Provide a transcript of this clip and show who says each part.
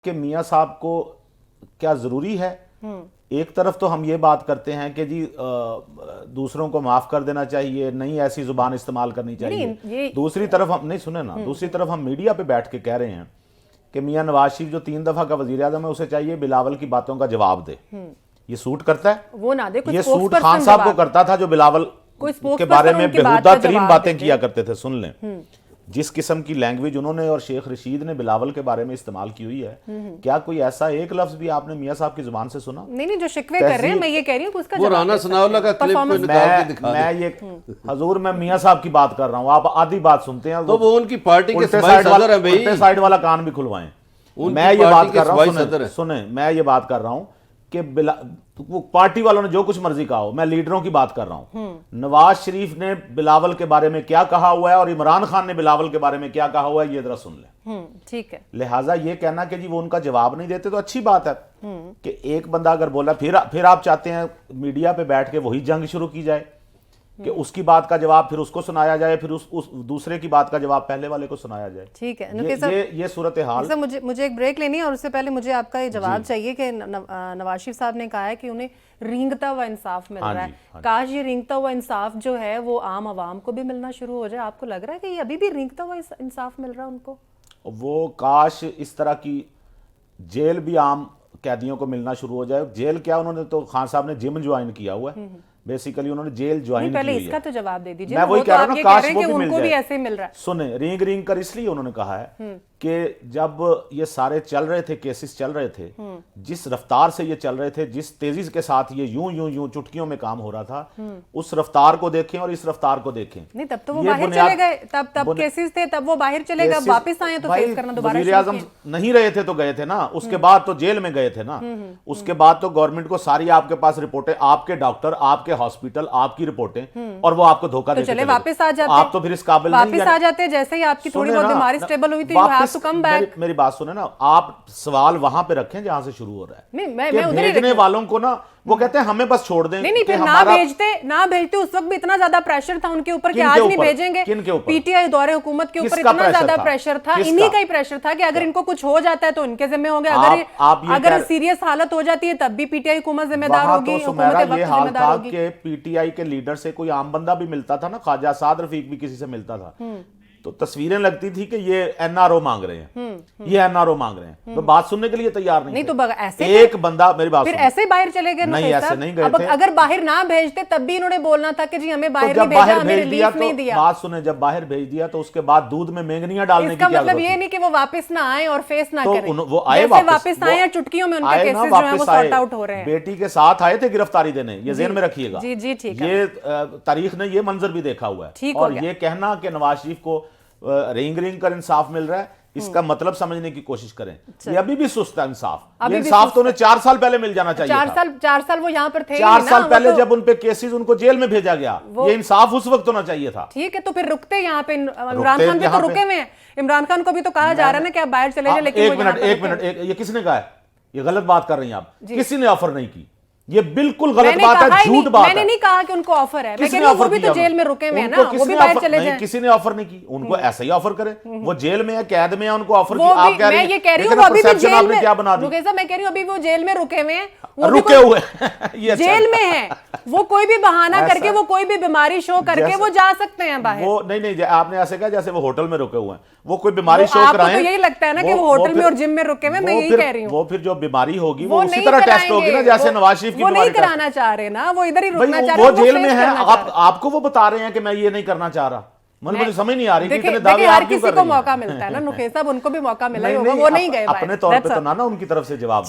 Speaker 1: कि मियाँ साहब को क्या जरूरी है। एक तरफ तो हम ये बात करते हैं कि जी दूसरों को माफ कर देना चाहिए, नहीं ऐसी जुबान इस्तेमाल करनी चाहिए। दूसरी तरफ हम नहीं सुने ना, दूसरी तरफ हम मीडिया पे बैठ के कह रहे हैं कि मियाँ नवाज शरीफ जो 3 दफा का वजीर आजम है, उसे चाहिए बिलावल की बातों का जवाब दे। ये सूट करता है?
Speaker 2: वो ना दे,
Speaker 1: ये सूट खान साहब को करता था जो बिलावल के बारे में बेहुदा तरीन बातें किया करते थे। सुन लें जिस किस्म की लैंग्वेज उन्होंने और शेख रशीद ने बिलावल के बारे में इस्तेमाल की हुई है, क्या कोई ऐसा एक लफ्ज भी आपने मियां साहब की जुबान से सुना?
Speaker 2: नहीं, जो शिकवे कर रहे हैं, मैं ये कह रही हूँ उसका
Speaker 3: वो राना सनाउल्लाह का क्लिप को निकाल के दिखा
Speaker 1: मैं ये हजूर मैं मियां साहब की बात कर रहा हूँ, आप आधी बात सुनते हैं
Speaker 3: तो वो उनकी पार्टी के
Speaker 1: उल्टे साइड वाला कान भी खुलवाएं। मैं ये बात कर रहा हूँ, सुने मैं ये बात कर रहा हूँ कि वो पार्टी वालों ने जो कुछ मर्जी कहा हो, मैं लीडरों की बात कर रहा हूं। नवाज शरीफ ने बिलावल के बारे में क्या कहा हुआ है और इमरान खान ने बिलावल के बारे में क्या कहा हुआ है, ये जरा सुन लें।
Speaker 2: ठीक है।
Speaker 1: लिहाजा ये कहना कि जी वो उनका जवाब नहीं देते तो अच्छी बात है कि एक बंदा अगर बोला फिर आप चाहते हैं मीडिया पे बैठ के वही जंग शुरू की जाए कि उसकी बात का जवाब फिर उसको सुनाया जाए, फिर उस दूसरे की बात का जवाब पहले वाले को सुनाया जाए।
Speaker 2: ठीक है।
Speaker 1: ये सूरत हाल।
Speaker 2: मुझे एक ब्रेक लेनी है और उससे पहले मुझे आपका ये जवाब चाहिए कि नवाज शरीफ साहब ने कहा है कि उन्हें रेंगता हुआ इंसाफ मिल रहा है। काश ये रेंगता हुआ इंसाफ जो है वो आम आवाम को भी मिलना शुरू हो जाए। आपको लग रहा है कि ये अभी भी रेंगता हुआ इंसाफ मिल रहा है उनको?
Speaker 1: वो काश इस तरह की जेल भी आम कैदियों को मिलना शुरू हो जाए। जेल क्या, उन्होंने तो खान साहब ने जिम ज्वाइन किया हुआ है, बेसिकली उन्होंने जेल ज्वाइन
Speaker 2: पहले इसका तो जवाब दे दीजिए।
Speaker 1: मैं वही कह रहा हूं ना, काश वो भी
Speaker 2: उनको भी ऐसे मिल रहा है।
Speaker 1: सुने रिंग रिंग कर इसलिए उन्होंने कहा है कि जब ये सारे चल रहे थे, केसेस चल रहे थे, जिस रफ्तार से ये चल रहे थे, जिस तेजी के साथ ये यूं चुटकियों में काम हो रहा था, उस रफ्तार को देखें और इस रफ्तार को देखें।
Speaker 2: नहीं, तब तो वो बाहर चले गए, तब केसेस थे, तब वो बाहर चले गए, वापस आए तो फेस करना दोबारा
Speaker 1: वज़ीर आज़म नहीं रहे थे तो गए थे ना, उसके बाद तो जेल में गए थे ना, उसके बाद तो गवर्नमेंट को सारी आपके पास रिपोर्टें, आपके डॉक्टर, आपके हॉस्पिटल, आपकी रिपोर्टें, और वो आपको धोखा देते
Speaker 2: चले वापस आ जाते,
Speaker 1: आप तो फिर इस काबिल नहीं,
Speaker 2: वापस आ जाते जैसे ही आपकी थोड़ी बहुत बीमारी स्टेबल हुई थी, you have to come back.
Speaker 1: मेरी बात सुने ना, आप सवाल वहां पे रखें जहां से शुरू हो रहा है।
Speaker 2: नहीं, मैं उधर ही
Speaker 1: भेजने वालों को ना वो कहते हैं हमें बस छोड़ दें।
Speaker 2: नहीं, फिर ना भेजते उस वक्त भी इतना ज्यादा प्रेशर था उनके ऊपर कि आज नहीं भेजेंगे। पीटीआई दौरे हुकूमत के ऊपर इतना ज्यादा प्रेशर था, इन्हीं का ही प्रेशर था कि अगर इनको कुछ हो जाता है तो इनके जिम्मे होंगे, अगर सीरियस हालत हो जाती है तब भी पीटीआई हुकूमत जिम्मेदार होगी।
Speaker 1: ये हाल था कि पीटीआई के लीडर से कोई आम बंदा भी मिलता था ना, ख्वाजा आसाद रफीक भी किसी से मिलता था, तो तस्वीरें लगती थी कि ये एनआरओ मांग रहे हैं, ये एनआरओ मांग रहे हैं, तो बात सुनने के लिए तैयार नहीं
Speaker 2: तो ऐसे
Speaker 1: एक बंदा, मेरी बात
Speaker 2: फिर ऐसे बाहर चले गए?
Speaker 1: नहीं, ऐसे नहीं गए थे।
Speaker 2: अगर बाहर ना भेजते तब भी इन्होंने बोलना था कि जी हमें बाहर नहीं भेजा, हमें रिलीफ नहीं दिया।
Speaker 1: बात सुने, जब बाहर भेज दिया तो उसके बाद दूध में मेंगनियां डालने की क्या
Speaker 2: मतलब ये नहीं कि वो वापस ना आए और फेस ना करें,
Speaker 1: वो आए
Speaker 2: वापस आए, चुटकियों में उनके केसेस जो है वो सॉर्ट आउट हो रहे हैं।
Speaker 1: बेटी के साथ आए थे गिरफ्तारी देने, ये ज़हन में रखिएगा।
Speaker 2: जी ठीक है।
Speaker 1: ये तारीख ने ये मंजर भी देखा हुआ है, और ये कहना कि नवाज शरीफ को रिंग रिंग कर इंसाफ मिल रहा है, इसका मतलब समझने की कोशिश करें। ये अभी भी सुस्त है इंसाफ। ये इंसाफ तो उन्हें 4 साल पहले मिल जाना चाहिए।
Speaker 2: 4 साल वो यहाँ पर थे,
Speaker 1: 4 साल पहले जब उन पे केसेस, उनको जेल में भेजा गया, ये इंसाफ उस वक्त होना चाहिए था।
Speaker 2: ठीक है, तो फिर रुकते यहाँ पे इमरान खान भी तो रुके हुए हैं। इमरान खान को भी तो कहा जा रहा है ना कि आप बाहर चले जाए, लेकिन
Speaker 1: एक मिनट, ये किसने कहा है? ये गलत बात कर रही हैं आप। किसी ने ऑफर नहीं की, ये बिल्कुल गलत बात है, झूठ बात है।
Speaker 2: मैंने नहीं कहा कि उनको ऑफर है, मैं कह रही हूं वो भी तो जेल में रुके हुए हैं ना, वो भी बाहर चले जाएं।
Speaker 1: किसी ने ऑफर नहीं की, उनको ऐसा ही ऑफर करे। वो जेल में है, कैद में है, उनको ऑफर की।
Speaker 2: आप कह रही हैं, मैं ये कह रही हूं वो अभी भी जेल में, क्या बना दी? मैं कह रही हूं अभी वो जेल में रुके हुए हैं,
Speaker 1: रुके हुए ये
Speaker 2: जेल में है, वो कोई भी बहाना करके, वो कोई भी बीमारी शो करके वो जा सकते हैं बाहर।
Speaker 1: वो नहीं, आपने ऐसे कहा जैसे वो होटल में रुके हुए हैं, वो कोई बीमारी शो कराएं।
Speaker 2: तो यही लगता है ना कि वो होटल में और जिम में रुके हुए, मैं यही कह रही हूं।
Speaker 1: वो फिर जो बीमारी होगी वो उसी तरह टेस्ट होगी ना, जैसे नवाज शरीफ की
Speaker 2: बीमारी कराना चाह रहे ना, वो इधर ही रुकना चाह रहे
Speaker 1: हैं। वो जेल में है, आपको वो बता रहे हैं कि मैं ये नहीं करना चाह रहा। मुझे समझ नहीं आ रही कि इतने दावे आप क्यों कर रही हैं?
Speaker 2: हर किसी को मौका मिलता है ना, नुकेश साहब, उनको भी मौका मिला होगा, वो नहीं गए
Speaker 1: अपने तौर पे तो ना उनकी तरफ से जवाब।